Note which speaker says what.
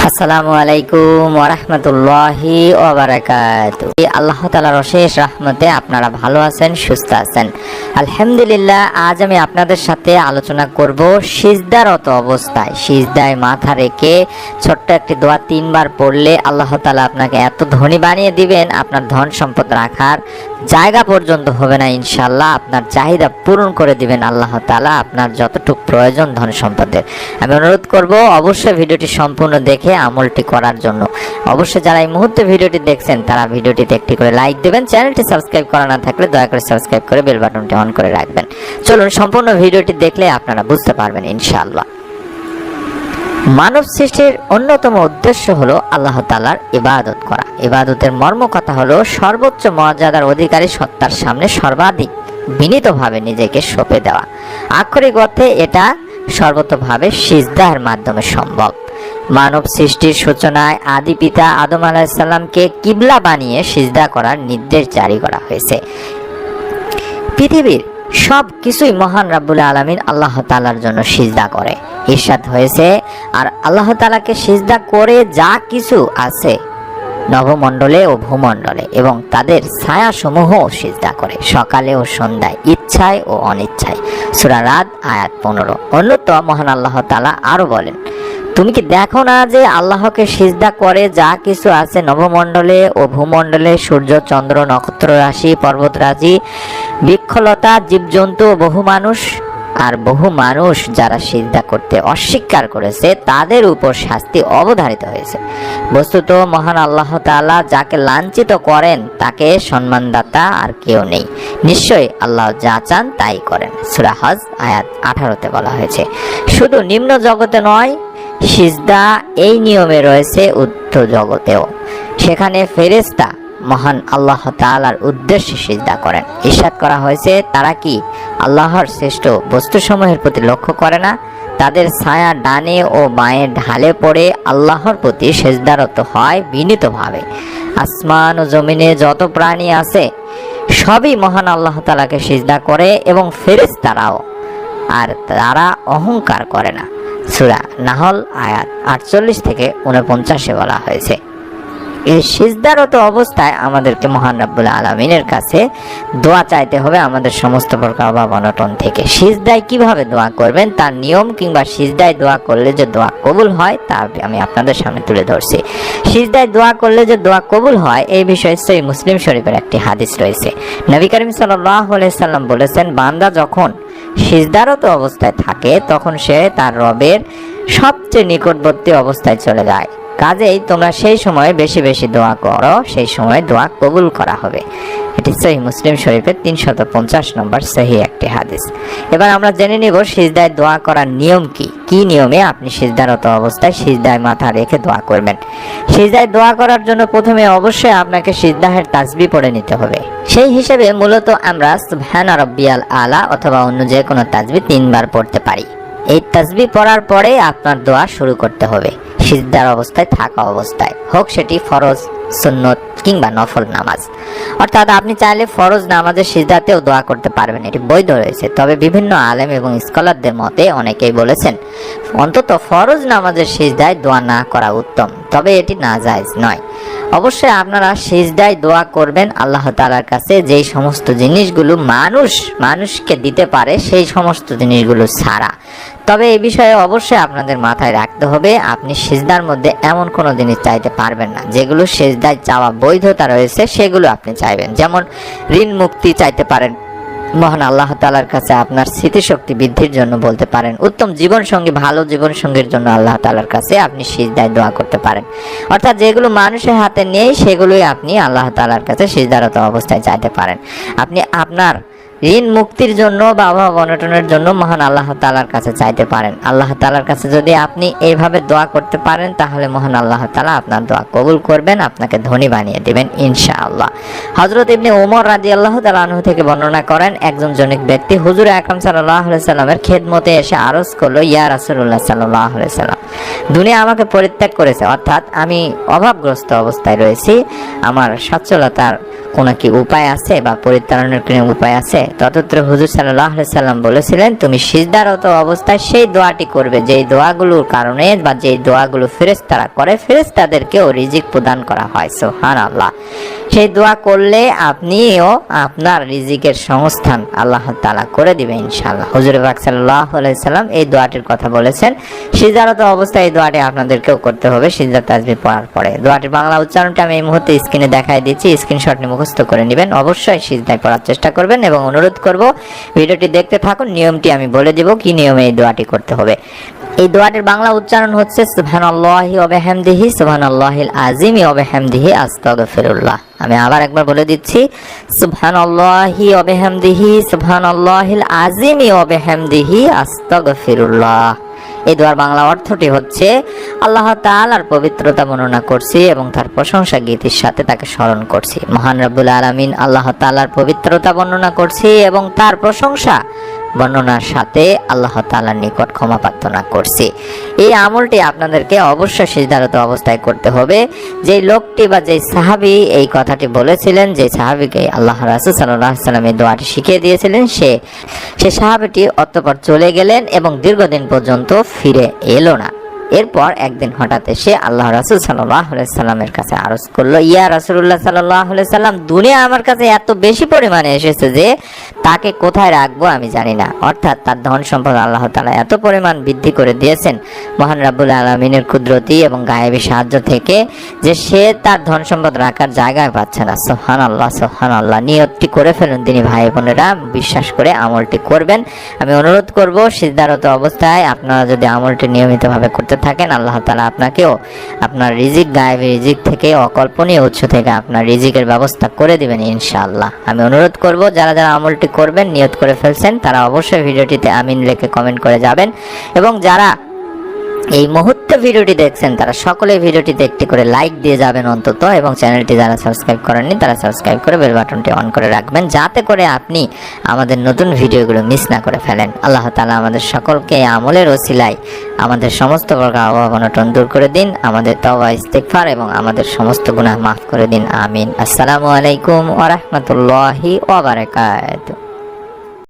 Speaker 1: আসসালামু আলাইকুম ওয়া রাহমাতুল্লাহি ওয়া বারাকাতুহু। আল্লাহ তাআলার অশেষ রহমতে আপনারা ভালো আছেন, সুস্থ আছেন আলহামদুলিল্লাহ। আজ আমি আপনাদের সাথে আলোচনা করব সিজদারত অবস্থায়, সিজদায় মাথা রেখে ছোট্ট একটি দোয়া 3 বার পড়লে আল্লাহ তাআলা আপনাকে এত ধনী বানিয়ে দিবেন, আপনার ধন সম্পদ রাখার জায়গা পর্যন্ত হবে না ইনশাআল্লাহ। আপনার চাহিদা পূরণ করে দিবেন আল্লাহ তাআলা, আপনার যতটুকু প্রয়োজন ধন সম্পদের। আমি অনুরোধ করব অবশ্যই ভিডিওটি সম্পূর্ণ দেখে আমলটি করার জন্য। অবশ্যই যারা এই মুহূর্তে ভিডিওটি দেখছেন তারা ভিডিওটিতে একটি করে লাইক দেবেন, চ্যানেলটি সাবস্ক্রাইব করা না থাকলে দয়া করে সাবস্ক্রাইব করে বেল বাটনটি অন করে রাখবেন। চলুন সম্পূর্ণ ভিডিওটি দেখলে আপনারা বুঝতে পারবেন ইনশাআল্লাহ। মানব সৃষ্টির অন্যতম উদ্দেশ্য হলো আল্লাহ তাআলার ইবাদত করা। ইবাদতের মর্ম কথা হলো সর্বোচ্চ মর্যাদার অধিকারী সত্তার সামনে সর্বাধিক বিনীতভাবে নিজেকে সঁপে দেওয়া। আক্ষরিক অর্থে এটা সর্বতভাবে সিজদার মাধ্যমে সম্ভব। মানব সৃষ্টির সূচনায় আদি পিতা আদম আলাইহিস সালামকে কিবলা বানিয়ে সিজদা করার নির্দেশ জারি করা হয়েছে। পৃথিবীর সব কিছুই মহান রাব্বুল আলামিন আল্লাহ তাআলার জন্য সিজদা করে। ইরশাদ হয়েছে, আর আল্লাহ তাআলাকে সিজদা করে যা কিছু আছে নভমণ্ডলে ও ভূমণ্ডলে এবং তাদের ছায়াসমূহ সিজদা করে, সকালে ও সন্ধ্যায়, ইচ্ছায় ও অনিচ্ছায়। সূরা রাদ আয়াত 15। অন্যতম মহান আল্লাহ তাআলা আরো বলেন, তুমি কি দেখো না যে আল্লাহকে সিজদা করে যা কিছু আছে নভমণ্ডলে ও ভূমণ্ডলে, সূর্য, চন্দ্র, নক্ষত্র রাশি, পর্বত রাশি, বৃক্ষলতা, জীবজন্তু ও বহু মানুষ। আর বহু মানুষ যারা সিজদা করতে অস্বীকার করেছে তাদের উপর শাস্তি অবধারিত হয়েছে। বস্তুত মহান আল্লাহ তাআলা যাকে লাঞ্ছিত করেন তাকে সম্মানদাতা আর কেউ নেই। নিশ্চয়ই আল্লাহ যা চান তাই করেন। সূরা হজ আয়াত 18-তে বলা হয়েছে। শুধু নিম্ন জগতে নয়, সিজদা এই নিয়মে রয়েছে উচ্চ জগতেও। সেখানে ফেরেশতা মহান আল্লাহ তাআলার উদ্দেশ্যে সিজদা করেন। ইরশাদ করা হয়েছে, তারা কি আল্লাহর শ্রেষ্ঠ বস্তুসমূহের প্রতি লক্ষ্য করে না? তাদের ছায়া ডানে ও বাঁয়ে ঢালে পড়ে আল্লাহর প্রতি সিজদারত হয় বিনীতভাবে। আসমান ও জমিনে যত প্রাণী আছে সবই মহান আল্লাহ তাআলাকে সিজদা করে এবং ফেরেশতারাও, আর তারা অহংকার করে না। সূরা নাহল আয়াত 48-49 বলা হয়েছে। এই সিজদারত অবস্থায় আমাদেরকে মহান রাব্বুল আলামিনের কাছে দোয়া চাইতে হবে আমাদের সমস্ত প্রকার অভাব অনটন থেকে। সিজদায় কিভাবে দোয়া করবেন তার নিয়ম, কিংবা সিজদায় দোয়া করলে যে দোয়া কবুল হয় তা আমি আপনাদের সামনে তুলে ধরছি। সিজদায় দোয়া করলে যে দোয়া কবুল হয় এই বিষয়ে সহিহ মুসলিম শরীফের একটি হাদিস রয়েছে। নবী করিম সাল্লাল্লাহু আলাইহি সাল্লাম বলেছেন, বান্দা যখন সিজদারত অবস্থায় থাকে তখন সে তার রবের সবচেয়ে নিকটবর্তী অবস্থায় চলে যায়। কাজেই তোমরা সেই সময় বেশি বেশি দোয়া করো, সেই সময় দোয়া কবুল করা হবে। এটি সহিহ মুসলিম শরীফের 350 নম্বর সহিহ একটি হাদিস। এবার আমরা জেনে নিব সিজদায় দোয়া করার নিয়ম কি। কি নিয়মে আপনি সিজদারত অবস্থায় সিজদায় মাথা রেখে দোয়া করবেন। সিজদায় দোয়া করার জন্য প্রথমে অবশ্যই আপনাকে সিজদাহের তাসবিহ পড়ে নিতে হবে। সেই হিসেবে মূলত আমরা সুবহান রাব্বিয়াল আলা অথবা অন্য যে কোনো তাসবিহ 3 বার পড়তে পারি। এই তাসবিহ পড়ার পরে আপনার দোয়া শুরু করতে হবে। সিজদার অবস্থায় থাকা অবস্থায় হোক সেটি ফরজ, সুন্নত কিংবা নফল নামাজ। অর্থাৎ আপনি চাইলে ফরজ নামাজের সিজদাতেও দোয়া করতে পারবেন, এটি বৈধ রয়েছে। তবে বিভিন্ন আলেম এবং স্কলারদের মতে অনেকেই বলেছেন অন্তত ফরজ নামাজের সিজদায় দোয়া না করা উত্তম, তবে এটি নাজায়েজ নয়। অবশ্যই আপনারা সিজদায় দোয়া করবেন আল্লাহ তাআলার কাছে যেই সমস্ত জিনিসগুলো মানুষকে দিতে পারে সেই সমস্ত জিনিসগুলো ছাড়া। তবে এই বিষয়ে অবশ্যই আপনাদের মাথায় রাখতে হবে, আপনি সিজদার মধ্যে এমন কোনো জিনিস চাইতে পারবেন না যেগুলো সিজদায় চাওয়া বৈধতা রয়েছে সেগুলো আপনি চাইবেন। যেমন ঋণ মুক্তি চাইতে পারেন মহান আল্লাহ তাআলার কাছে, আপনার স্মৃতিশক্তি বৃদ্ধির জন্য বলতে পারেন, উত্তম জীবনসঙ্গী, ভালো জীবনসঙ্গীর জন্য আল্লাহ তাআলার কাছে আপনি সিজদায় দোয়া করতে পারেন। অর্থাৎ যেগুলো মানুষের হাতে নেই সেগুলোই আপনি আল্লাহ তাআলার কাছে সিজদারত অবস্থায় চাইতে পারেন। আপনি আপনার ঋণ মুক্তির জন্য বা অভাব অনটনের জন্য মহান আল্লাহ তাআলার কাছে চাইতে পারেন। আল্লাহ তাআলার কাছে যদি আপনি এইভাবে দোয়া করতে পারেন তাহলে মহান আল্লাহ তাআলা আপনার দোয়া কবুল করবেন, আপনাকে ধনী বানিয়ে দিবেন ইনশাআল্লাহ। হযরত ইবনে ওমর রাদিয়াল্লাহু তাআলা আনহু থেকে বর্ণনা করেন, একজন জনৈক ব্যক্তি হুজুর আকরাম সাল্লাল্লাহু আলাইহি সাল্লামের খেদমতে এসে আরজ করলো, ইয়া রাসূলুল্লাহ সাল্লাল্লাহু আলাইহি সাল্লাম, দুনিয়া আমাকে পরিত্যাগ করেছে, অর্থাৎ আমি অভাবগ্রস্ত অবস্থায় রয়েছি, আমার সচ্ছলতার কোনো কি উপায় আছে বা পরিত্রাণের কোনো উপায় আছে? ততত্র হুজুর সাল্লাল্লাহু আলাইহি সাল্লাম বলেছিলেন, তুমি সিজদারত অবস্থায় সেই দোয়াটি করবে যেই দোয়াগুলোর কারণে বা যেই দোয়াগুলো ফেরেশতারা করে, ফেরেশতাদেরকেও রিজিক প্রদান করা হয়। সুবহানাল্লাহ। সেই দোয়া করলে আপনিও আপনার রিজিকের সংস্থান আল্লাহ তাআলা করে দিবে ইনশাআল্লাহ। হুজুর পাক সাল্লাল্লাহু আলাইহি সাল্লাম এই দোয়াটির কথা বলেছেন। সিজদারত অবস্থায় এই দোয়াটি আপনাদেরকেও করতে হবে সিজদা তাসবিহ পড়ার পরে। দোয়াটির বাংলা উচ্চারণটা আমি এই মুহূর্তে স্ক্রিনে দেখাই দিচ্ছি, স্ক্রিনশট নিয়ে মুখস্থ করে নেবেন। অবশ্যই সিজদায় পড়ার চেষ্টা করবেন এবং অনুরোধ করব ভিডিওটি দেখতে থাকুন। নিয়মটি আমি বলে দেব কি নিয়মে এই দোয়াটি করতে হবে। এই দোয়াটির বাংলা উচ্চারণ হচ্ছে সুবহানাল্লাহি ওয়া বিহামদিহি সুবহানাল্লাহিল আযীম ওয়া বিহামদিহি আস্তাগফিরুল্লাহ। আমি আবার একবার বলে দিচ্ছি, সুবহানাল্লাহি ওয়া বিহামদিহি সুবহানাল্লাহিল আযীম ওয়া বিহামদিহি আস্তাগফিরুল্লাহ। এই দোয়ার বাংলা অর্থটি হচ্ছে, আল্লাহ তাআলার পবিত্রতা বর্ণনা করছি এবং তার প্রশংসা গীতির সাথে তাকে স্মরণ করছি। মহান রব্বুল আলামিন আল্লাহ তাআলার পবিত্রতা বর্ণনা করছি এবং তার প্রশংসা বর্ণনার সাথে আল্লাহ তাআলার নিকট ক্ষমা প্রার্থনা করছি। এই আমলটি আপনাদেরকে অবশ্যই সিজদারত অবস্থায় করতে হবে। যেই লোকটি বা যেই সাহাবী এই কথাটি বলেছিলেন, যে সাহাবীকে আল্লাহ রাসূল সাল্লাল্লাহু আলাইহি ওয়াসাল্লাম এই দোয়াটি শিখিয়ে দিয়েছিলেন, সে সাহাবীটি অতঃপর চলে গেলেন এবং দীর্ঘদিন পর্যন্ত ফিরে এলো না। এরপর একদিন হঠাৎ এসে আল্লাহ রাসূল সাল্লাল্লাহু আলাইহি সাল্লামের কাছে আরজ করলো, ইয়া রাসূলুল্লাহ সাল্লাল্লাহু আলাইহি সাল্লাম, দুনিয়া আমার কাছে এত বেশি পরিমাণে এসেছে যে তাকে কোথায় রাখবো আমি জানি না। অর্থাৎ তার ধন সম্পদ আল্লাহ তাআলা এত পরিমাণ বৃদ্ধি করে দিয়েছেন মহান রাব্বুল আলামিনের কুদরতি এবং গায়েবী সাহায্য থেকে, যে সে তার ধন সম্পদ রাখার জায়গা পাচ্ছে না। সুবহানাল্লাহ, সুবহানাল্লাহ। নিয়তটি করে ফেলুন তিনি ভাই বোনেরা, বিশ্বাস করে আমলটি করবেন। আমি অনুরোধ করব সিজদারত অবস্থায় আপনারা যদি আমলটি নিয়মিতভাবে করতে থাকেন, আল্লাহ তাআলা আপনাকেও আপনার রিজিক, গায়েবী রিজিক থেকে, অকল্পনীয় উৎস থেকে আপনার রিজিকের ব্যবস্থা করে দিবেন ইনশাআল্লাহ। আমি অনুরোধ করব যারা যারা আমলটি করবেন, নিয়ত করে ফেলছেন, তারা অবশ্যই ভিডিওটিতে আমিন লিখে কমেন্ট করে যাবেন এবং যারা এই মুহূর্তে ভিডিওটি দেখছেন তারা সকলে ভিডিওটিতে একটি করে লাইক দিয়ে যাবেন অন্তত, এবং চ্যানেলটি যারা সাবস্ক্রাইব করেননি তারা সাবস্ক্রাইব করে বেল বাটনটি অন করে রাখবেন, যাতে করে আপনি আমাদের নতুন ভিডিওগুলো মিস না করে ফেলেন। আল্লাহ তাআলা আমাদের সকলকে আমলের ওসিলায় আমাদের সমস্ত প্রকার অভাব-অনটন দূর করে দিন, আমাদের তওবা ইস্তিগফার এবং আমাদের সমস্ত গুনাহ মাফ করে দিন। আমিন। আসসালামু আলাইকুম ওয়া রাহমাতুল্লাহি ওয়া বারাকাতুহু।